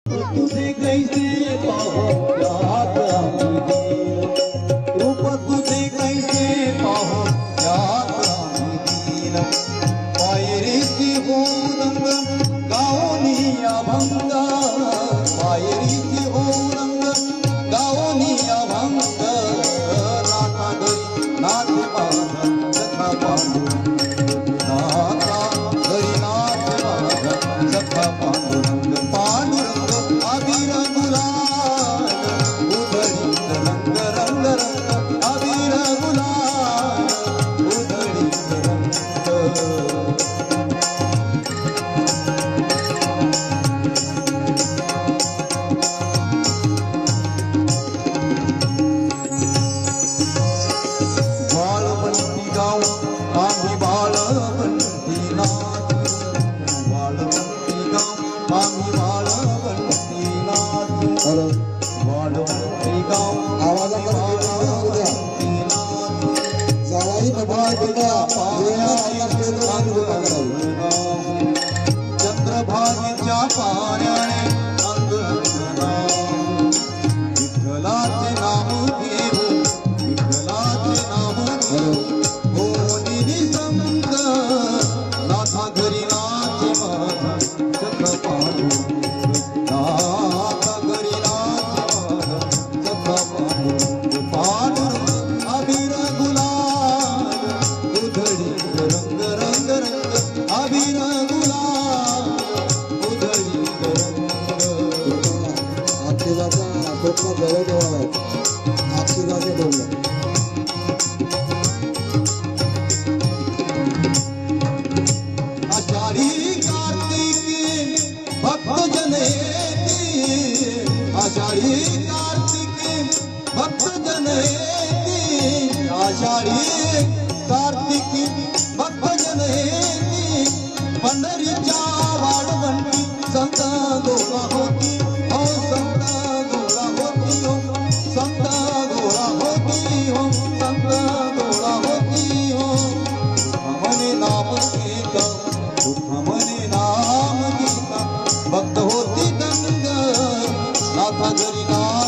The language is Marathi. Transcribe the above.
तुझे कैसे पाहो याद आम्ही रूप तुझे कैसे पाहो याद आम्ही पायरीची होऊन गावनी अभंग पायरीची होऊन गावनी अभंग नाथा घरी नाथ माझा सखा पांडुरंग नाथा घरी नाथ माझा सखा पांडुरंग पांडुरंग अबीर गुलाल उधळीत रंग रंग रंग अबीर गुलाल उधळीत रंग बाळवंती गाव आम्ही बाळवंती नाथ बाळवंती गाव आम्ही बाळवंती नाथ बाळवंती गाव आवाजामध्ये बाळवंती नाथ जावाई चंद्रभागेच्या पाण्याने विठ्ठलाचे नाम घेऊ विठ्ठलाचे नाम घेऊ होनी संत नाथा घरी नाचे माझा सख पांडुरंग नाथा घरी नाचे माझा सख पांडुरंग पांडुरंग अबीर गुलाल उधळीत रंग रंग रंग अबीर गुलाल उधळीत रंग आशीर्वादा आटोपला जवळ आशीर्वादे बोलला आषाढी कार्तिकी भक्त जने आषाढी कार्तिकी भक्त जने आषाढी कार्तिकी भक्त जने पंढरीच्या वाळवंटी संत गोळा होती हो संत गोळा होती हो संत गोळा होती हो संत गोळा होती हो म्हणे नाम गीत दुःख म्हणे नाम गीत भक्त होती गंग नाथा घरी नाथ